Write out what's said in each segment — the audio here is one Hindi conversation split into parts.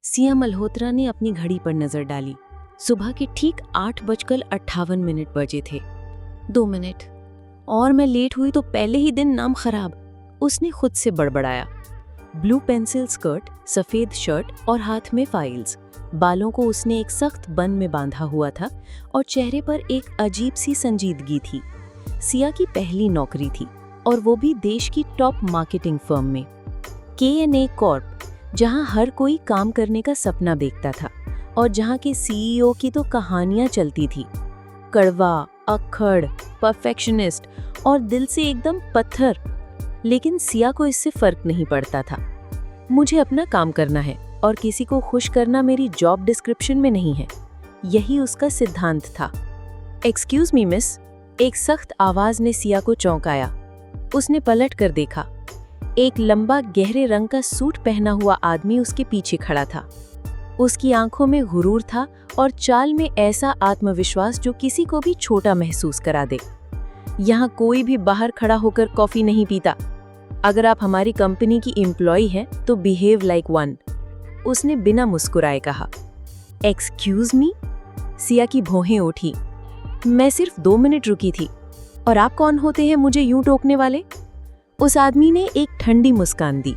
सिया मल्होत्रा ने अपनी घड़ी पर नजर डाली। सुबह के ठीक 8:58 बजे थे। 2 मिनट और मैं लेट हुई तो पहले ही दिन नाम खराब, उसने खुद से बड़बड़ाया। ब्लू पेंसिल स्कर्ट, सफेद शर्ट और हाथ में फाइल्स। बालों को उसने एक सख्त बन में बांधा हुआ था और चेहरे पर एक अजीब सी संजीदगी थी। सिया की पहली नौकरी थी और वो भी देश की टॉप मार्केटिंग फर्म में, KNA कॉर्प, जहां हर कोई काम करने का सपना देखता था और जहां के CEO की तो कहानियां चलती थी। कड़वा, अक्खड़, परफेक्शनिस्ट और दिल से एकदम पत्थर। लेकिन सिया को इससे फर्क नहीं पड़ता था। मुझे अपना काम करना है और किसी को खुश करना मेरी जॉब डिस्क्रिप्शन में नहीं है, यही उसका सिद्धांत था। एक्सक्यूज मी मिस, एक सख्त आवाज ने सिया को चौंकाया। उसने पलट कर देखा। एक लंबा गहरे रंग का सूट पहना हुआ आदमी उसके पीछे खड़ा था। उसकी आंखों में गुरूर था और चाल में ऐसा आत्मविश्वास जो किसी को भी छोटा महसूस करा दे। यहाँ कोई भी बाहर खड़ा होकर कॉफी नहीं पीता। अगर आप हमारी कंपनी की एम्प्लॉय हैं तो बिहेव लाइक वन, उसने बिना मुस्कुराए कहा। एक्सक्यूज मी, सिया की भौहें उठी। मैं सिर्फ 2 मिनट रुकी थी और आप कौन होते हैं मुझे यूं टोकने वाले? उस आदमी ने एक ठंडी मुस्कान दी।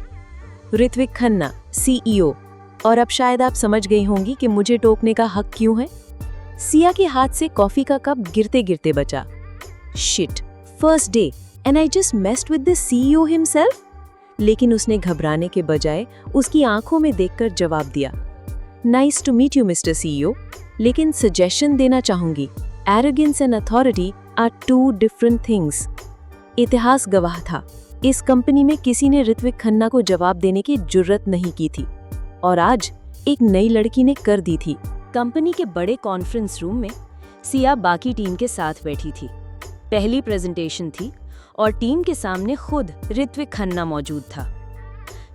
ऋत्विक खन्ना, CEO, और अब शायद आप समझ गई होंगी कि मुझे टोकने का हक क्यों है। सिया के हाथ से कॉफी का कप गिरते गिरते बचा। Shit, first day and I just messed with the CEO himself. लेकिन उसने घबराने के बजाय उसकी आंखों में देखकर जवाब दिया, nice to meet you mister CEO, लेकिन सजेशन देना चाहूंगी, arrogance and authority are 2 different things. इतिहास गवाह था, इस कंपनी में किसी ने ऋत्विक खन्ना को जवाब देने की जुर्रत नहीं की थी और आज एक नई लड़की ने कर दी थी। कंपनी के बड़े कॉन्फ्रेंस रूम में सिया बाकी टीम के साथ बैठी थी। पहली प्रेजेंटेशन थी और टीम के सामने खुद ऋत्विक खन्ना मौजूद था।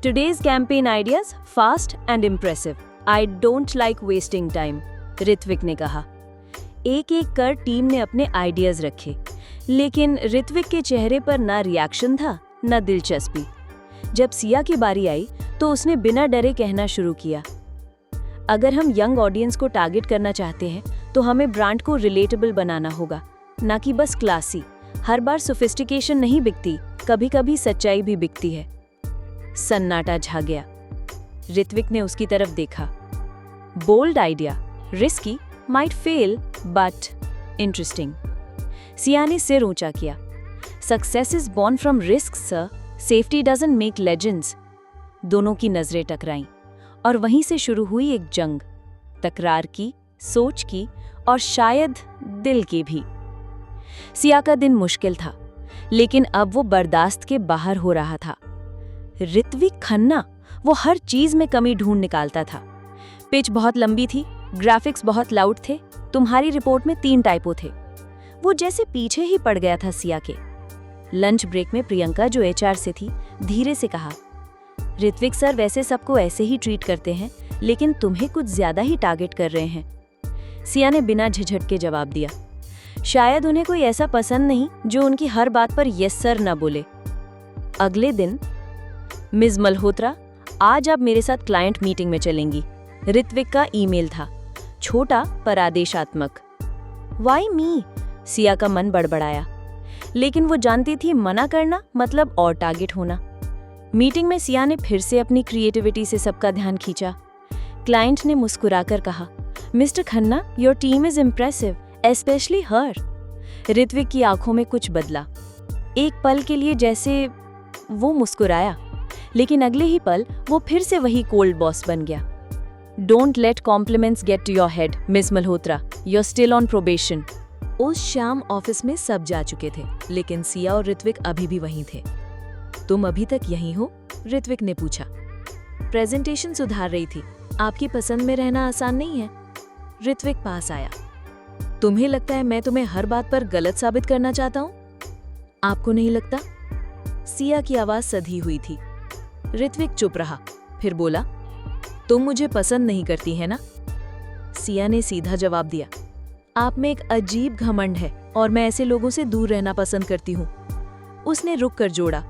Today's campaign ideas fast and impressive, I don't like wasting time, Ritvik ने कहा। एक एक कर टीम ने अपने आइडियाज रखे, लेकिन ऋत्विक के चेहरे पर ना रिएक्शन था न दिलचस्पी। जब सिया की बारी आई तो उसने बिना डरे कहना शुरू किया, अगर हम यंग ऑडियंस को टारगेट करना चाहते हैं तो हमें ब्रांड को रिलेटेबल बनाना होगा, ना कि बस क्लासी। हर बार सोफिस्टिकेशन नहीं बिकती, कभी कभी सच्चाई भी बिकती है। सन्नाटा छा गया। ऋत्विक ने उसकी तरफ देखा। Bold idea, risky, might fail but interesting. Siya ने सिर ऊंचा किया। Success is born from risk sir, safety doesn't make legends. दोनों की नजरें टकराईं और वहीं से शुरू हुई एक जंग, तकरार की, सोच की और शायद दिल की भी। सिया का दिन मुश्किल था, लेकिन अब वो बर्दाश्त के बाहर हो रहा था। ऋत्विक खन्ना, वो हर चीज में कमी ढूंढ निकालता था। पिच बहुत लंबी थी, ग्राफिक्स बहुत लाउड थे, तुम्हारी रिपोर्ट में 3 टाइपो थे। वो जैसे पीछे ही पड़ गया था सिया के। लंच ब्रेक में प्रियंका, जो HR से थी, धीरे से कहा, ऋत्विक सर वैसे सबको ऐसे ही ट्रीट करते हैं, लेकिन तुम्हें कुछ ज्यादा ही टारगेट कर रहे हैं। सिया ने बिना झिझक के जवाब दिया, शायद उन्हें कोई ऐसा पसंद नहीं जो उनकी हर बात पर यस सर न बोले। अगले दिन, मिस मल्होत्रा, आज आप मेरे साथ क्लाइंट मीटिंग में चलेंगी। ऋत्विक का ईमेल था, छोटा पर आदेशात्मक। Why me? सिया का मन बड़बड़ाया, लेकिन वो जानती थी मना करना मतलब और टारगेट होना। मीटिंग में सिया ने फिर से अपनी क्रिएटिविटी से सबका ध्यान खींचा। क्लाइंट ने मुस्कुराकर कहा, mister Khanna, your team is impressive, especially her. Ritwik की आंखों में कुछ बदला। एक पल के लिए जैसे वो मुस्कुराया, लेकिन अगले ही पल वो फिर से वही कोल्ड बॉस बन गया। Don't let compliments get to your head miss Malhotra, you are still on probation. उस शाम ऑफिस में सब जा चुके थे, लेकिन सिया और ऋत्विक अभी भी वहीं थे। तुम अभी तक यहीं हो? ऋत्विक ने पूछा। प्रेजेंटेशन सुधार रही थी, आपकी पसंद में रहना आसान नहीं है। ऋत्विक पास आया। तुम्हें लगता है मैं तुम्हें हर बात पर गलत साबित करना चाहता हूँ? आपको नहीं लगता? सिया की आवाज सधी हुई थी। ऋत्विक चुप रहा, फिर बोला, तुम मुझे पसंद नहीं करती है ना? सिया ने सीधा जवाब दिया, आप में एक अजीब घमंड है और मैं ऐसे लोगों से दूर रहना पसंद करती हूँ। उसने रुक कर जोड़ा,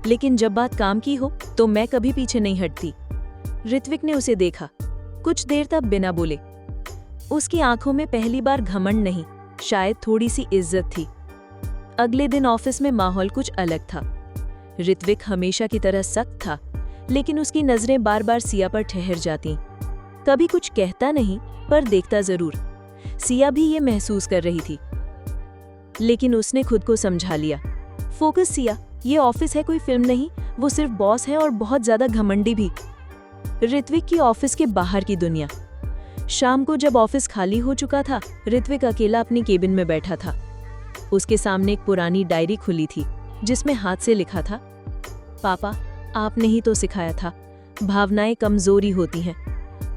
लेकिन जब बात काम की हो तो मैं कभी पीछे नहीं हटती। ऋत्विक ने उसे देखा, कुछ देर तक बिना बोले। उसकी आंखों में पहली बार घमंड नहीं, शायद थोड़ी सी इज्जत थी। अगले दिन ऑफिस में माहौल कुछ अलग था। ऋत्विक हमेशा की तरह सख्त था, लेकिन उसकी नजरें बार बार सिया पर ठहर जाती। कभी कुछ कहता नहीं, पर देखता जरूर। सिया भी ये महसूस कर रही थी, लेकिन उसने खुद को समझा लिया। फोकस सिया, ये ऑफिस है, कोई फिल्म नहीं। वो सिर्फ बॉस है और बहुत ज्यादा घमंडी भी। ऋत्विक की ऑफिस के बाहर की दुनिया। शाम को जब ऑफिस खाली हो चुका था, ऋत्विक अकेला अपनी केबिन में बैठा था। उसके सामने एक पुरानी डायरी खुली थी, जिसमें हाथ से लिखा था, पापा, आपने ही तो सिखाया था, भावनाएं कमजोरी होती हैं,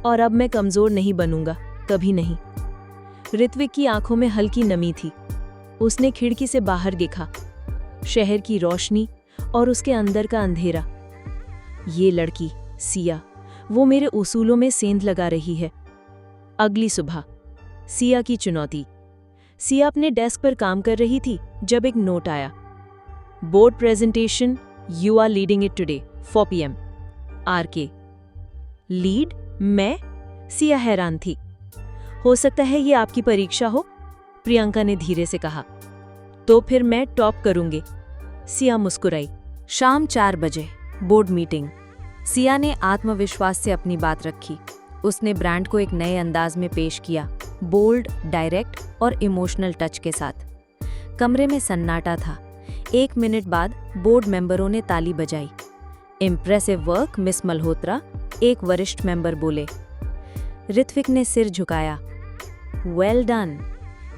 और अब मैं कमजोर नहीं बनूंगा, कभी नहीं। ऋत्विक की आंखों में हल्की नमी थी। उसने खिड़की से बाहर देखा, शहर की रोशनी और उसके अंदर का अंधेरा। ये लड़की सिया, वो मेरे उसूलों में सेंध लगा रही है। अगली सुबह, सिया की चुनौती। सिया अपने डेस्क पर काम कर रही थी जब एक नोट आया, board presentation, you are leading it today 4 PM। RK। Lead? मैं? सिया हैरान थी। हो सकता है ये आपकी परीक्षा हो, प्रियंका ने धीरे से कहा। तो फिर मैं टॉप करूंगी, सिया मुस्कुराई। शाम 4 बजे, बोर्ड मीटिंग। सिया ने आत्मविश्वास से अपनी बात रखी। उसने ब्रांड को एक नए अंदाज में पेश किया, बोल्ड, डायरेक्ट और इमोशनल टच के साथ। कमरे में सन्नाटा था। 1 मिनट बाद बोर्ड मेंबरों ने ताली बजाई। इम्प्रेसिव वर्क मिस मल्होत्रा, एक वरिष्ठ मेंबर बोले। ऋत्विक ने सिर झुकाया। Well done.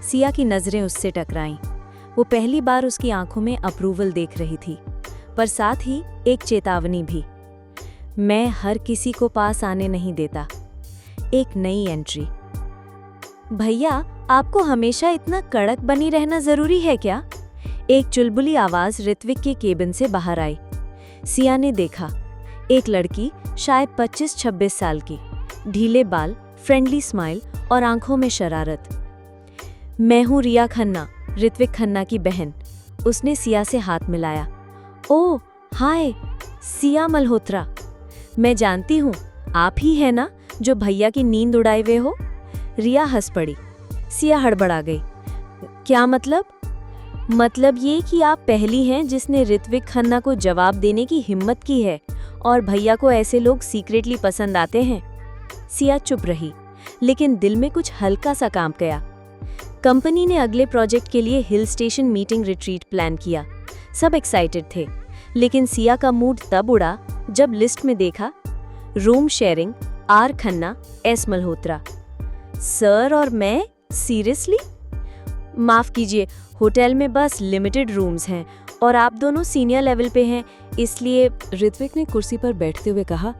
सिया की नजरें उससे टकराईं। वो पहली बार उसकी आंखों में अप्रूवल देख रही थी, पर साथ ही एक चेतावनी भी। मैं हर किसी को पास आने नहीं देता। एक नई एंट्री। भैया, आपको हमेशा इतना कड़क बनी रहना जरूरी है क्या? एक चुलबुली आवाज ऋत्विक के केबिन से बाहर आई। सिया ने देखा, एक लड़की, शायद 25-26 साल की, ढीले बाल, फ्रेंडली स्माइल और आंखों में शरारत। मैं हूँ रिया खन्ना, ऋत्विक खन्ना की बहन। उसने सिया से हाथ मिलाया। ओह हाय, सिया मल्होत्रा। मैं जानती हूँ, आप ही है ना जो भैया की नींद उड़ाए हुए हो? रिया हंस पड़ी। सिया हड़बड़ा गई। क्या मतलब? मतलब ये कि आप पहली हैं जिसने ऋत्विक खन्ना को जवाब देने की हिम्मत की है, और भैया को ऐसे लोग सीक्रेटली पसंद आते हैं। सिया चुप रही, लेकिन दिल में कुछ हल्का सा कांप गया। कंपनी ने अगले प्रोजेक्ट के लिए hill station meeting retreat plan किया। सब एक्साइटेड थे, लेकिन सिया का मूड तब उड़ा जब लिस्ट में देखा, room sharing, R Khanna, S Malhotra. Sir और मैं? सीरियसली? माफ कीजिए, होटल में बस लिमिटेड रूम्स हैं और आप दोनों सीनियर लेवल पे हैं, इसलिए। ऋत्विक ने कुर्सी पर बैठते हुए कहा,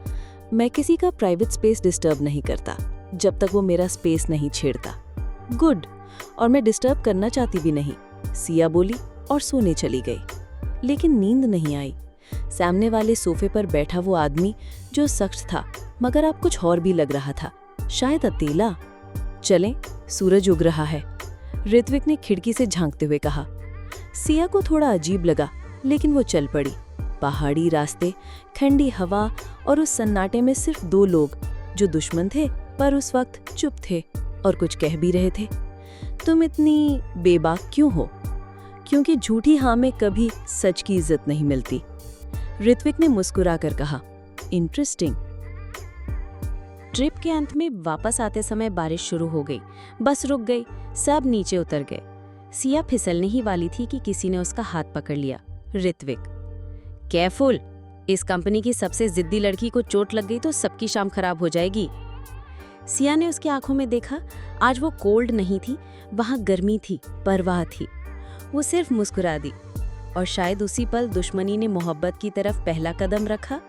मैं किसी का प्राइवेट स्पेस डिस्टर्ब नहीं करता जब तक वो मेरा स्पेस नहीं छेड़ता। गुड, और मैं डिस्टर्ब करना चाहती भी नहीं, सिया बोली और सोने चली गई। लेकिन नींद नहीं आई। सामने वाले सोफे पर बैठा वो आदमी, जो सख्त था मगर अब कुछ और भी लग रहा था, शायद अकेला। चलें, सूरज उग रहा है, ऋत्विक ने खिड़की से झांकते हुए कहा। सिया को थोड़ा अजीब लगा, लेकिन वो चल पड़ी। पहाड़ी रास्ते, ठंडी हवा और उस सन्नाटे में सिर्फ 2 लोग, जो दुश्मन थे पर उस वक्त चुप थे और कुछ कह भी रहे थे। तुम इतनी बेबाक क्यों हो? क्योंकि झूठी हाँ में कभी सच की इज्जत नहीं मिलती, ऋत्विक ने मुस्कुरा कर कहा। इंटरेस्टिंग। ट्रिप के अंत में वापस आते समय बारिश शुरू हो गई। बस रुक गई, सब नीचे उतर गए। सिया फिसलने ही वाली थी कि किसी ने उसका हाथ पकड़ लिया। ऋत्विक, केयरफुल, इस कंपनी की सबसे जिद्दी लड़की को चोट लग गई तो सबकी शाम खराब हो जाएगी। सिया ने उसकी आंखों में देखा। आज वो कोल्ड नहीं थी, वहां गर्मी थी, परवाह थी। वो सिर्फ मुस्कुरा दी, और शायद उसी पल दुश्मनी ने मोहब्बत की तरफ पहला कदम रखा।